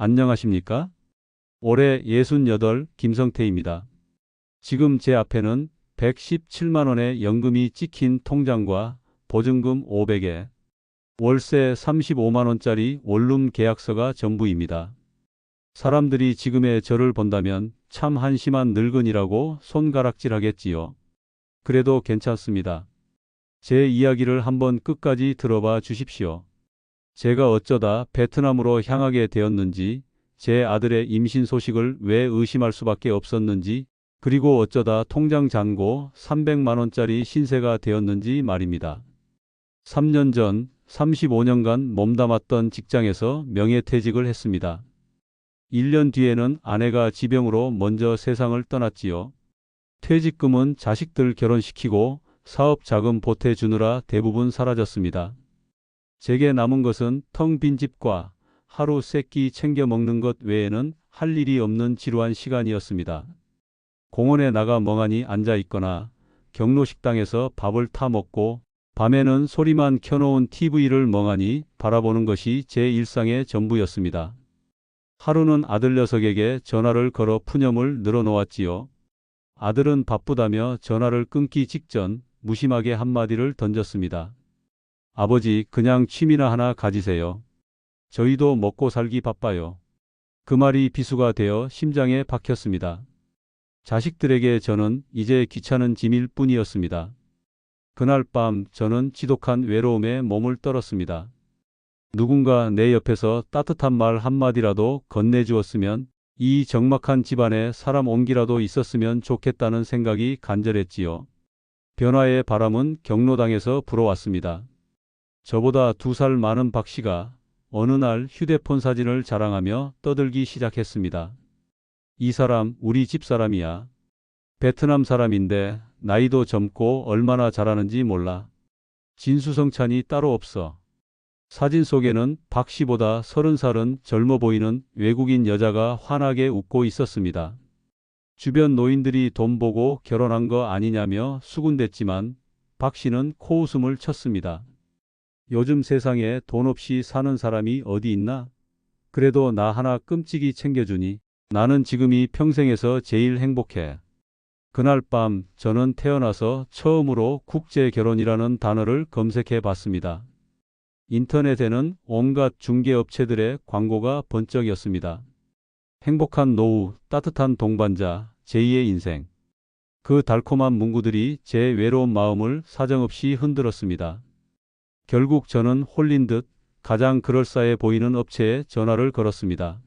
안녕하십니까? 올해 68 김성태입니다. 지금 제 앞에는 117만 원의 연금이 찍힌 통장과 보증금 500에 월세 35만 원짜리 원룸 계약서가 전부입니다. 사람들이 지금의 저를 본다면 참 한심한 늙은이라고 손가락질하겠지요. 그래도 괜찮습니다. 제 이야기를 한번 끝까지 들어봐 주십시오. 제가 어쩌다 베트남으로 향하게 되었는지, 제 아들의 임신 소식을 왜 의심할 수밖에 없었는지, 그리고 어쩌다 통장 잔고 300만 원짜리 신세가 되었는지 말입니다. 3년 전 35년간 몸담았던 직장에서 명예퇴직을 했습니다. 1년 뒤에는 아내가 지병으로 먼저 세상을 떠났지요. 퇴직금은 자식들 결혼시키고 사업 자금 보태주느라 대부분 사라졌습니다. 제게 남은 것은 텅 빈 집과 하루 세 끼 챙겨 먹는 것 외에는 할 일이 없는 지루한 시간이었습니다. 공원에 나가 멍하니 앉아 있거나 경로식당에서 밥을 타 먹고 밤에는 소리만 켜놓은 TV를 멍하니 바라보는 것이 제 일상의 전부였습니다. 하루는 아들 녀석에게 전화를 걸어 푸념을 늘어놓았지요. 아들은 바쁘다며 전화를 끊기 직전 무심하게 한마디를 던졌습니다. 아버지, 그냥 취미나 하나 가지세요. 저희도 먹고 살기 바빠요. 그 말이 비수가 되어 심장에 박혔습니다. 자식들에게 저는 이제 귀찮은 짐일 뿐이었습니다. 그날 밤 저는 지독한 외로움에 몸을 떨었습니다. 누군가 내 옆에서 따뜻한 말 한마디라도 건네주었으면, 이 적막한 집안에 사람 온기라도 있었으면 좋겠다는 생각이 간절했지요. 변화의 바람은 경로당에서 불어왔습니다. 저보다 2살 많은 박 씨가 어느 날 휴대폰 사진을 자랑하며 떠들기 시작했습니다. 이 사람 우리 집 사람이야. 베트남 사람인데 나이도 젊고 얼마나 잘하는지 몰라. 진수성찬이 따로 없어. 사진 속에는 박 씨보다 30살은 젊어 보이는 외국인 여자가 환하게 웃고 있었습니다. 주변 노인들이 돈 보고 결혼한 거 아니냐며 수군댔지만 박 씨는 코웃음을 쳤습니다. 요즘 세상에 돈 없이 사는 사람이 어디 있나? 그래도 나 하나 끔찍이 챙겨주니 나는 지금이 평생에서 제일 행복해. 그날 밤 저는 태어나서 처음으로 국제결혼이라는 단어를 검색해 봤습니다. 인터넷에는 온갖 중개업체들의 광고가 번쩍이었습니다. 행복한 노후, 따뜻한 동반자, 제2의 인생. 그 달콤한 문구들이 제 외로운 마음을 사정없이 흔들었습니다. 결국 저는 홀린 듯 가장 그럴싸해 보이는 업체에 전화를 걸었습니다.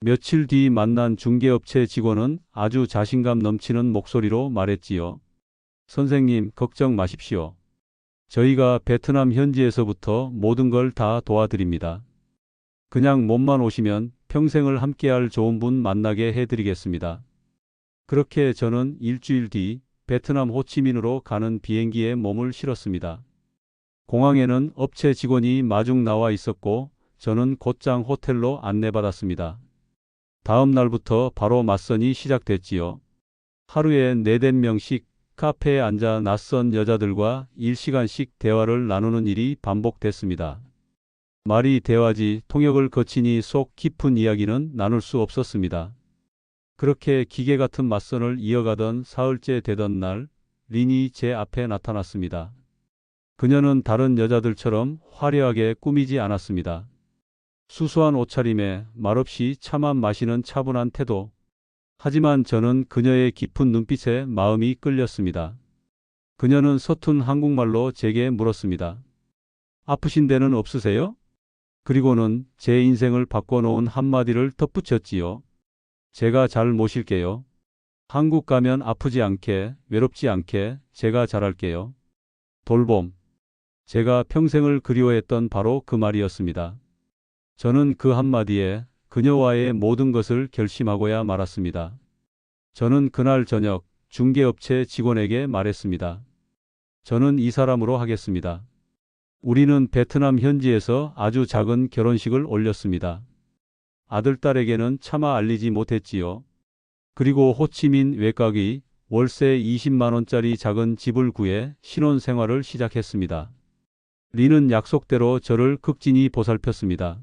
며칠 뒤 만난 중개업체 직원은 아주 자신감 넘치는 목소리로 말했지요. 선생님, 걱정 마십시오. 저희가 베트남 현지에서부터 모든 걸 다 도와드립니다. 그냥 몸만 오시면 평생을 함께할 좋은 분 만나게 해드리겠습니다. 그렇게 저는 일주일 뒤 베트남 호치민으로 가는 비행기에 몸을 실었습니다. 공항에는 업체 직원이 마중 나와 있었고 저는 곧장 호텔로 안내받았습니다. 다음 날부터 바로 맞선이 시작됐지요. 하루에 4~5명씩 카페에 앉아 낯선 여자들과 1시간씩 대화를 나누는 일이 반복됐습니다. 말이 대화지 통역을 거치니 속 깊은 이야기는 나눌 수 없었습니다. 그렇게 기계 같은 맞선을 이어가던 사흘째 되던 날, 린이 제 앞에 나타났습니다. 그녀는 다른 여자들처럼 화려하게 꾸미지 않았습니다. 수수한 옷차림에 말없이 차만 마시는 차분한 태도. 하지만 저는 그녀의 깊은 눈빛에 마음이 끌렸습니다. 그녀는 서툰 한국말로 제게 물었습니다. 아프신 데는 없으세요? 그리고는 제 인생을 바꿔놓은 한마디를 덧붙였지요. 제가 잘 모실게요. 한국 가면 아프지 않게, 외롭지 않게 제가 잘할게요. 돌봄. 제가 평생을 그리워했던 바로 그 말이었습니다. 저는 그 한마디에 그녀와의 모든 것을 결심하고야 말았습니다. 저는 그날 저녁 중개업체 직원에게 말했습니다. 저는 이 사람으로 하겠습니다. 우리는 베트남 현지에서 아주 작은 결혼식을 올렸습니다. 아들, 딸에게는 차마 알리지 못했지요. 그리고 호치민 외곽의 월세 20만 원짜리 작은 집을 구해 신혼생활을 시작했습니다. 리는 약속대로 저를 극진히 보살폈습니다.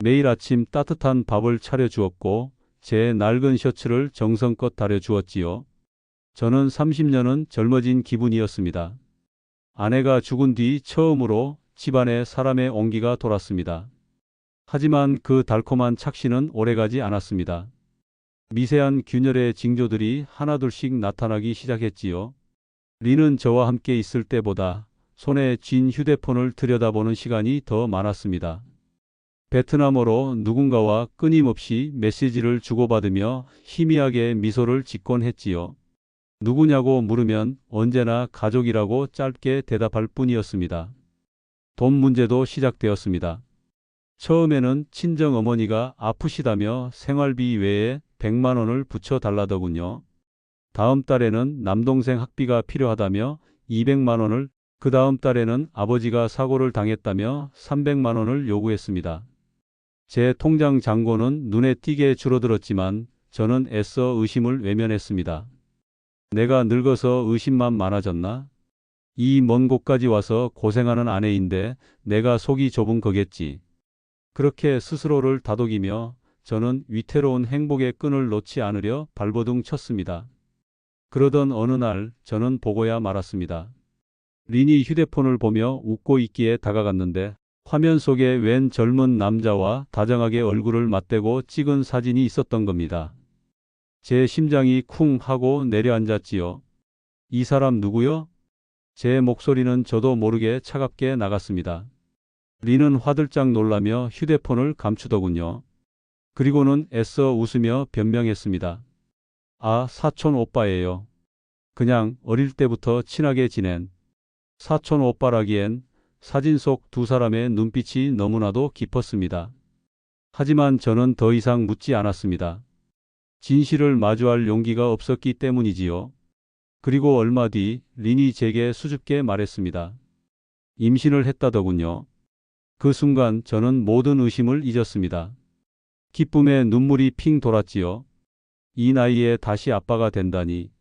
매일 아침 따뜻한 밥을 차려주었고 제 낡은 셔츠를 정성껏 다려주었지요. 저는 30년은 젊어진 기분이었습니다. 아내가 죽은 뒤 처음으로 집안에 사람의 온기가 돌았습니다. 하지만 그 달콤한 착신은 오래가지 않았습니다. 미세한 균열의 징조들이 하나둘씩 나타나기 시작했지요. 리는 저와 함께 있을 때보다 손에 쥔 휴대폰을 들여다보는 시간이 더 많았습니다. 베트남어로 누군가와 끊임없이 메시지를 주고받으며 희미하게 미소를 짓곤 했지요. 누구냐고 물으면 언제나 가족이라고 짧게 대답할 뿐이었습니다. 돈 문제도 시작되었습니다. 처음에는 친정 어머니가 아프시다며 생활비 외에 100만 원을 붙여달라더군요. 다음 달에는 남동생 학비가 필요하다며 200만 원을, 그 다음 달에는 아버지가 사고를 당했다며 300만 원을 요구했습니다. 제 통장 잔고는 눈에 띄게 줄어들었지만 저는 애써 의심을 외면했습니다. 내가 늙어서 의심만 많아졌나? 이 먼 곳까지 와서 고생하는 아내인데 내가 속이 좁은 거겠지. 그렇게 스스로를 다독이며 저는 위태로운 행복의 끈을 놓지 않으려 발버둥 쳤습니다. 그러던 어느 날 저는 보고야 말았습니다. 린이 휴대폰을 보며 웃고 있기에 다가갔는데 화면 속에 웬 젊은 남자와 다정하게 얼굴을 맞대고 찍은 사진이 있었던 겁니다. 제 심장이 쿵 하고 내려앉았지요. 이 사람 누구요? 제 목소리는 저도 모르게 차갑게 나갔습니다. 리는 화들짝 놀라며 휴대폰을 감추더군요. 그리고는 애써 웃으며 변명했습니다. 아, 사촌 오빠예요. 그냥 어릴 때부터 친하게 지낸. 사촌 오빠라기엔 사진 속 두 사람의 눈빛이 너무나도 깊었습니다. 하지만 저는 더 이상 묻지 않았습니다. 진실을 마주할 용기가 없었기 때문이지요. 그리고 얼마 뒤 린이 제게 수줍게 말했습니다. 임신을 했다더군요. 그 순간 저는 모든 의심을 잊었습니다. 기쁨에 눈물이 핑 돌았지요. 이 나이에 다시 아빠가 된다니.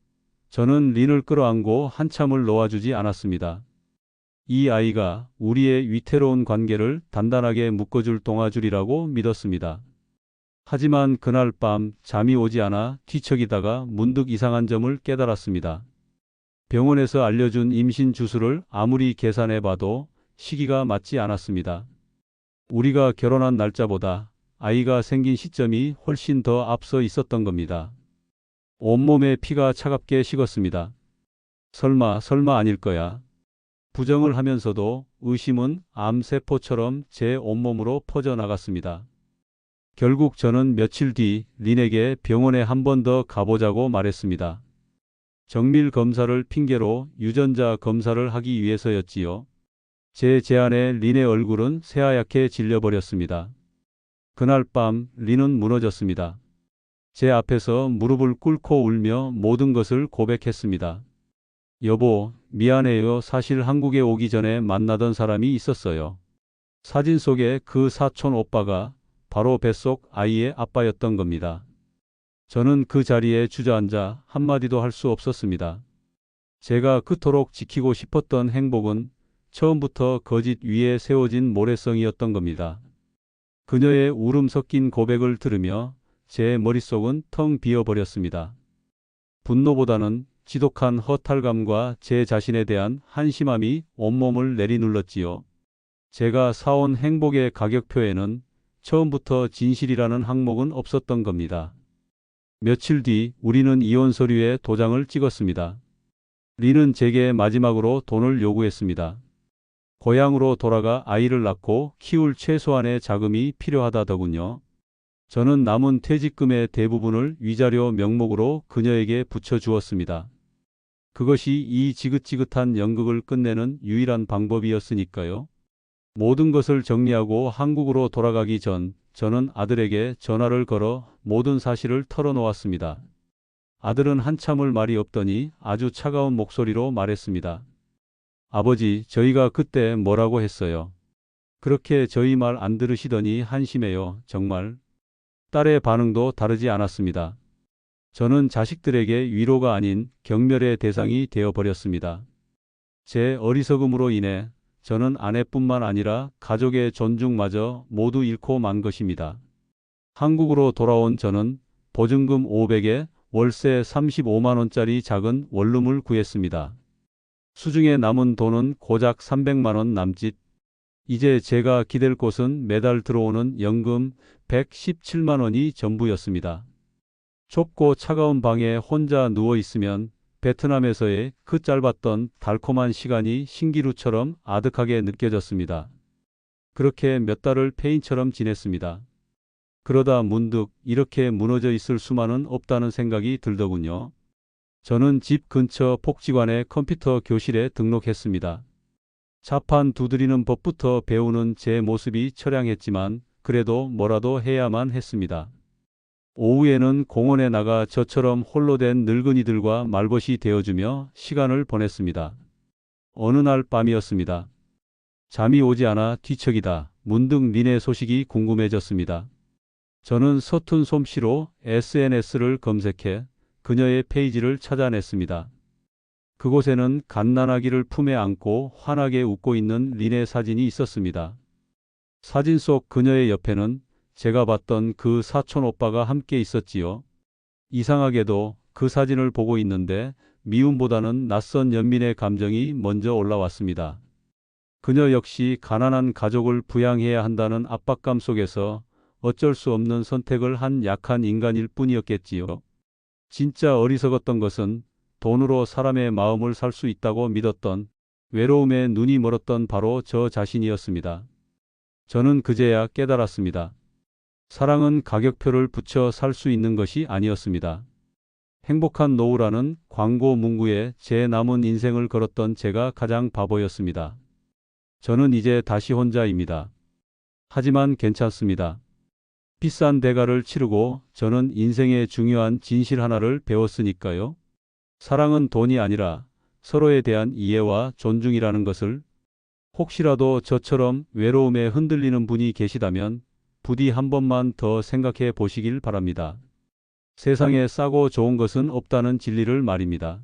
저는 린을 끌어안고 한참을 놓아주지 않았습니다. 이 아이가 우리의 위태로운 관계를 단단하게 묶어줄 동아줄이라고 믿었습니다. 하지만 그날 밤 잠이 오지 않아 뒤척이다가 문득 이상한 점을 깨달았습니다. 병원에서 알려준 임신 주수를 아무리 계산해봐도 시기가 맞지 않았습니다. 우리가 결혼한 날짜보다 아이가 생긴 시점이 훨씬 더 앞서 있었던 겁니다. 온몸에 피가 차갑게 식었습니다. 설마 아닐 거야. 부정을 하면서도 의심은 암세포처럼 제 온몸으로 퍼져나갔습니다. 결국 저는 며칠 뒤 린에게 병원에 한 번 더 가보자고 말했습니다. 정밀 검사를 핑계로 유전자 검사를 하기 위해서였지요. 제 제안에 린의 얼굴은 새하얗게 질려버렸습니다. 그날 밤 린은 무너졌습니다. 제 앞에서 무릎을 꿇고 울며 모든 것을 고백했습니다. 여보, 미안해요. 사실 한국에 오기 전에 만나던 사람이 있었어요. 사진 속의 그 사촌 오빠가 바로 뱃속 아이의 아빠였던 겁니다. 저는 그 자리에 주저앉아 한마디도 할 수 없었습니다. 제가 그토록 지키고 싶었던 행복은 처음부터 거짓 위에 세워진 모래성이었던 겁니다. 그녀의 울음 섞인 고백을 들으며 제 머릿속은 텅 비어버렸습니다. 분노보다는 지독한 허탈감과 제 자신에 대한 한심함이 온몸을 내리눌렀지요. 제가 사온 행복의 가격표에는 처음부터 진실이라는 항목은 없었던 겁니다. 며칠 뒤 우리는 이혼 서류에 도장을 찍었습니다. 린은 제게 마지막으로 돈을 요구했습니다. 고향으로 돌아가 아이를 낳고 키울 최소한의 자금이 필요하다더군요. 저는 남은 퇴직금의 대부분을 위자료 명목으로 그녀에게 붙여주었습니다. 그것이 이 지긋지긋한 연극을 끝내는 유일한 방법이었으니까요. 모든 것을 정리하고 한국으로 돌아가기 전 저는 아들에게 전화를 걸어 모든 사실을 털어놓았습니다. 아들은 한참을 말이 없더니 아주 차가운 목소리로 말했습니다. 아버지, 저희가 그때 뭐라고 했어요? 그렇게 저희 말 안 들으시더니 한심해요, 정말. 딸의 반응도 다르지 않았습니다. 저는 자식들에게 위로가 아닌 경멸의 대상이 되어버렸습니다. 제 어리석음으로 인해 저는 아내뿐만 아니라 가족의 존중마저 모두 잃고 만 것입니다. 한국으로 돌아온 저는 보증금 500에 월세 35만 원짜리 작은 원룸을 구했습니다. 수중에 남은 돈은 고작 300만 원 남짓. 이제 제가 기댈 곳은 매달 들어오는 연금 117만 원이 전부였습니다. 좁고 차가운 방에 혼자 누워 있으면 베트남에서의 그 짧았던 달콤한 시간이 신기루처럼 아득하게 느껴졌습니다. 그렇게 몇 달을 폐인처럼 지냈습니다. 그러다 문득 이렇게 무너져 있을 수만은 없다는 생각이 들더군요. 저는 집 근처 복지관의 컴퓨터 교실에 등록했습니다. 자판 두드리는 법부터 배우는 제 모습이 처량했지만 그래도 뭐라도 해야만 했습니다. 오후에는 공원에 나가 저처럼 홀로 된 늙은이들과 말벗이 되어주며 시간을 보냈습니다. 어느 날 밤이었습니다. 잠이 오지 않아 뒤척이다 문득 린의 소식이 궁금해졌습니다. 저는 서툰 솜씨로 SNS를 검색해 그녀의 페이지를 찾아냈습니다. 그곳에는 갓난아기를 품에 안고 환하게 웃고 있는 린의 사진이 있었습니다. 사진 속 그녀의 옆에는 제가 봤던 그 사촌 오빠가 함께 있었지요. 이상하게도 그 사진을 보고 있는데 미움보다는 낯선 연민의 감정이 먼저 올라왔습니다. 그녀 역시 가난한 가족을 부양해야 한다는 압박감 속에서 어쩔 수 없는 선택을 한 약한 인간일 뿐이었겠지요. 진짜 어리석었던 것은 돈으로 사람의 마음을 살 수 있다고 믿었던, 외로움에 눈이 멀었던 바로 저 자신이었습니다. 저는 그제야 깨달았습니다. 사랑은 가격표를 붙여 살 수 있는 것이 아니었습니다. 행복한 노후라는 광고 문구에 제 남은 인생을 걸었던 제가 가장 바보였습니다. 저는 이제 다시 혼자입니다. 하지만 괜찮습니다. 비싼 대가를 치르고 저는 인생의 중요한 진실 하나를 배웠으니까요. 사랑은 돈이 아니라 서로에 대한 이해와 존중이라는 것을. 혹시라도 저처럼 외로움에 흔들리는 분이 계시다면 부디 한 번만 더 생각해 보시길 바랍니다. 세상에 싸고 좋은 것은 없다는 진리를 말입니다.